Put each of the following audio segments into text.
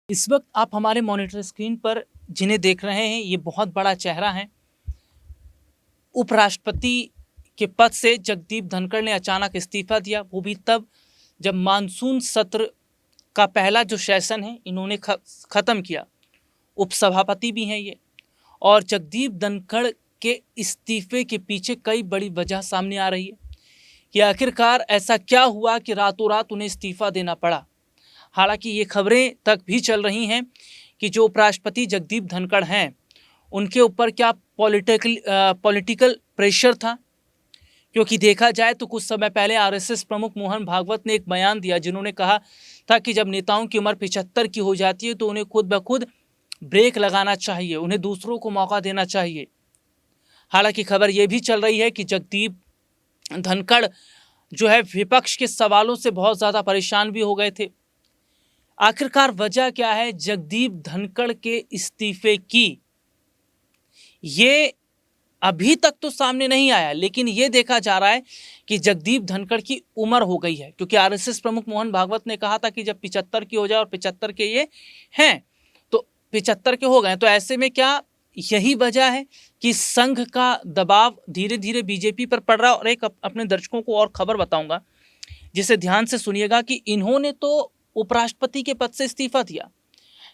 इस वक्त आप हमारे मॉनिटर स्क्रीन पर जिन्हें देख रहे हैं ये बहुत बड़ा चेहरा है। उपराष्ट्रपति के पद से जगदीप धनखड़ ने अचानक इस्तीफा दिया, वो भी तब जब मानसून सत्र का पहला जो सेशन है इन्होंने ख़त्म किया। उपसभापति भी हैं ये। और जगदीप धनखड़ के इस्तीफे के पीछे कई बड़ी वजह सामने आ रही है कि आखिरकार ऐसा क्या हुआ कि रातों रात उन्हें इस्तीफा देना पड़ा। हालांकि ये खबरें तक भी चल रही हैं कि जो उपराष्ट्रपति जगदीप धनखड़ हैं उनके ऊपर क्या पॉलिटिकल प्रेशर था, क्योंकि देखा जाए तो कुछ समय पहले आरएसएस प्रमुख मोहन भागवत ने एक बयान दिया जिन्होंने कहा था कि जब नेताओं की उम्र 75 की हो जाती है तो उन्हें खुद ब खुद ब्रेक लगाना चाहिए, उन्हें दूसरों को मौका देना चाहिए। हालांकि खबर यह भी चल रही है कि जगदीप धनखड़ जो है विपक्ष के सवालों से बहुत ज़्यादा परेशान भी हो गए थे। आखिरकार वजह क्या है जगदीप धनखड़ के इस्तीफे की, ये अभी तक तो सामने नहीं आया, लेकिन ये देखा जा रहा है कि जगदीप धनखड़ की उम्र हो गई है, क्योंकि आरएसएस प्रमुख मोहन भागवत ने कहा था कि जब 75 की हो जाए, और 75 के ये हैं तो 75 के हो गए, तो ऐसे में क्या यही वजह है कि संघ का दबाव धीरे धीरे बीजेपी पर पड़ रहा है। और एक अपने दर्शकों को और खबर बताऊंगा जिसे ध्यान से सुनिएगा कि इन्होंने तो उपराष्ट्रपति के पद से इस्तीफा दिया,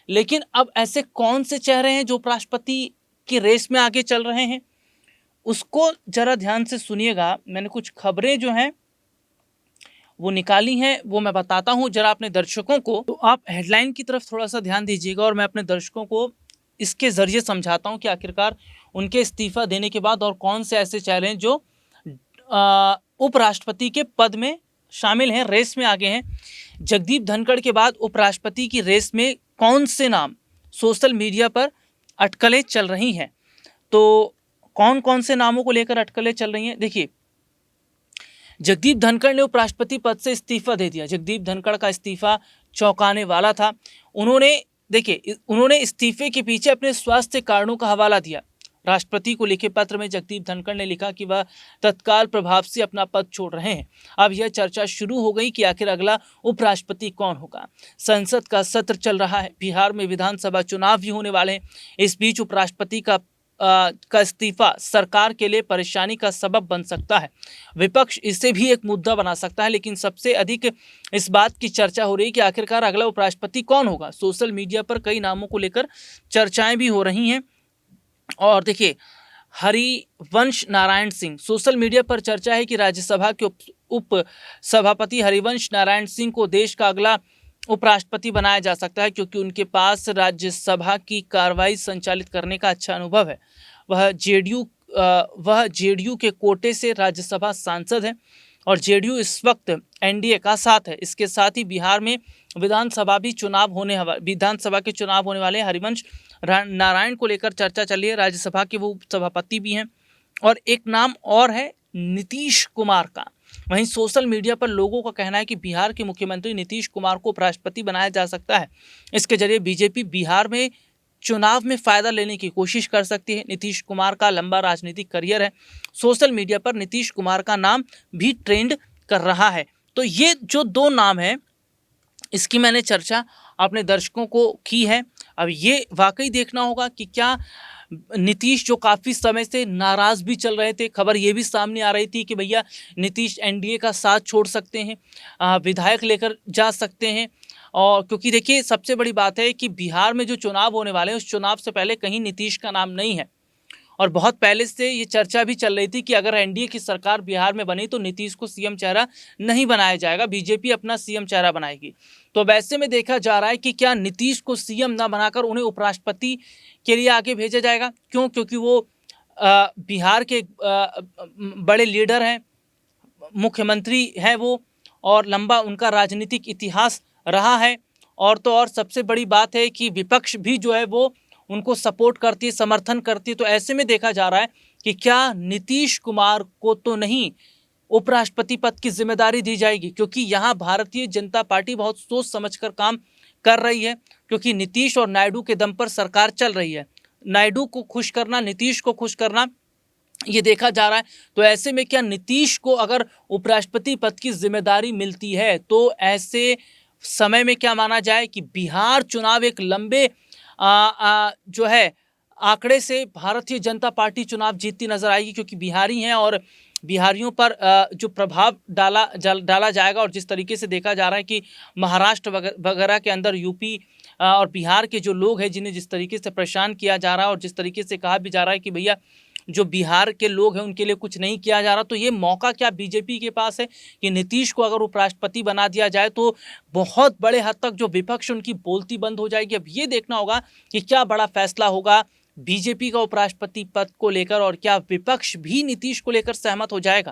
लेकिन अब ऐसे कौन से चेहरे हैं जो उपराष्ट्रपति की रेस में आगे चल रहे हैं, उसको जरा ध्यान से सुनिएगा। मैंने कुछ खबरें जो हैं वो निकाली हैं, वो मैं बताता हूं जरा अपने दर्शकों को। तो आप हेडलाइन की तरफ थोड़ा सा ध्यान दीजिएगा और मैं अपने दर्शकों को इसके जरिए समझाता हूं कि आखिरकार उनके इस्तीफा देने के बाद और कौन से ऐसे चेहरे हैं जो उपराष्ट्रपति के पद में शामिल हैं, रेस में आगे हैं। जगदीप धनखड़ के बाद उपराष्ट्रपति की रेस में कौन से नाम सोशल मीडिया पर अटकलें चल रही हैं, तो कौन कौन से नामों को लेकर अटकलें चल रही हैं। देखिए, जगदीप धनखड़ ने उपराष्ट्रपति पद से इस्तीफा दे दिया। जगदीप धनखड़ का इस्तीफा चौंकाने वाला था। उन्होंने इस्तीफे के पीछे अपने स्वास्थ्य कारणों का हवाला दिया। राष्ट्रपति को लिखे पत्र में जगदीप धनखड़ ने लिखा कि वह तत्काल प्रभाव से अपना पद छोड़ रहे हैं। अब यह चर्चा शुरू हो गई कि आखिर अगला उपराष्ट्रपति कौन होगा। संसद का सत्र चल रहा है, बिहार में विधानसभा चुनाव भी होने वाले हैं। इस बीच उपराष्ट्रपति का इस्तीफा सरकार के लिए परेशानी का सबब बन सकता है। विपक्ष इसे भी एक मुद्दा बना सकता है, लेकिन सबसे अधिक इस बात की चर्चा हो रही है कि आखिरकार अगला उपराष्ट्रपति कौन होगा। सोशल मीडिया पर कई नामों को लेकर चर्चाएं भी हो रही हैं। और देखिए, हरिवंश नारायण सिंह, सोशल मीडिया पर चर्चा है कि राज्यसभा के उप सभापति हरिवंश नारायण सिंह को देश का अगला उपराष्ट्रपति बनाया जा सकता है, क्योंकि उनके पास राज्यसभा की कार्रवाई संचालित करने का अच्छा अनुभव है। वह जेडीयू के कोटे से राज्यसभा सांसद हैं और जेडीयू इस वक्त एनडीए का साथ है। इसके साथ ही बिहार में विधानसभा के चुनाव होने वाले हरिवंश नारायण को लेकर चर्चा चल रही है। राज्यसभा के वो उपसभापति भी हैं। और एक नाम और है नीतीश कुमार का। वहीं सोशल मीडिया पर लोगों का कहना है कि बिहार के मुख्यमंत्री नीतीश कुमार को उपराष्ट्रपति बनाया जा सकता है। इसके जरिए बीजेपी बिहार में चुनाव में फायदा लेने की कोशिश कर सकती है। नीतीश कुमार का लंबा राजनीतिक करियर है। सोशल मीडिया पर नीतीश कुमार का नाम भी ट्रेंड कर रहा है। तो ये जो दो नाम हैं, इसकी मैंने चर्चा अपने दर्शकों को की है। अब ये वाकई देखना होगा कि क्या नीतीश, जो काफ़ी समय से नाराज़ भी चल रहे थे, खबर ये भी सामने आ रही थी कि भैया नीतीश एनडीए का साथ छोड़ सकते हैं, विधायक लेकर जा सकते हैं। और क्योंकि देखिए, सबसे बड़ी बात है कि बिहार में जो चुनाव होने वाले हैं उस चुनाव से पहले कहीं नीतीश का नाम नहीं है। और बहुत पहले से ये चर्चा भी चल रही थी कि अगर एनडीए की सरकार बिहार में बनी तो नीतीश को सीएम चेहरा नहीं बनाया जाएगा, बीजेपी अपना सीएम चेहरा बनाएगी। तो वैसे में देखा जा रहा है कि क्या नीतीश को सीएम ना बनाकर उन्हें उपराष्ट्रपति के लिए आगे भेजा जाएगा। क्यों? क्योंकि वो बिहार के बड़े लीडर हैं, मुख्यमंत्री हैं वो, और लंबा उनका राजनीतिक इतिहास रहा है। और तो और सबसे बड़ी बात है कि विपक्ष भी जो है वो उनको सपोर्ट करती है, समर्थन करती है। तो ऐसे में देखा जा रहा है कि क्या नीतीश कुमार को तो नहीं उपराष्ट्रपति पद की जिम्मेदारी दी जाएगी, क्योंकि यहाँ भारतीय जनता पार्टी बहुत सोच समझकर काम कर रही है, क्योंकि नीतीश और नायडू के दम पर सरकार चल रही है। नायडू को खुश करना, नीतीश को खुश करना, ये देखा जा रहा है। तो ऐसे में क्या नीतीश को अगर उपराष्ट्रपति पद की जिम्मेदारी मिलती है तो ऐसे समय में क्या माना जाए कि बिहार चुनाव एक लंबे जो है आंकड़े से भारतीय जनता पार्टी चुनाव जीतती नजर आएगी, क्योंकि बिहारी हैं और बिहारियों पर जो प्रभाव डाला जाएगा, और जिस तरीके से देखा जा रहा है कि महाराष्ट्र वगैरह के अंदर यूपी और बिहार के जो लोग हैं जिन्हें जिस तरीके से परेशान किया जा रहा है और जिस तरीके से कहा भी जा रहा है कि भैया जो बिहार के लोग हैं उनके लिए कुछ नहीं किया जा रहा, तो ये मौका क्या बीजेपी के पास है कि नीतीश को अगर उपराष्ट्रपति बना दिया जाए तो बहुत बड़े हद तक जो विपक्ष उनकी बोलती बंद हो जाएगी। अब ये देखना होगा कि क्या बड़ा फैसला होगा बीजेपी का उपराष्ट्रपति पद को लेकर, और क्या विपक्ष भी नीतीश को लेकर सहमत हो जाएगा।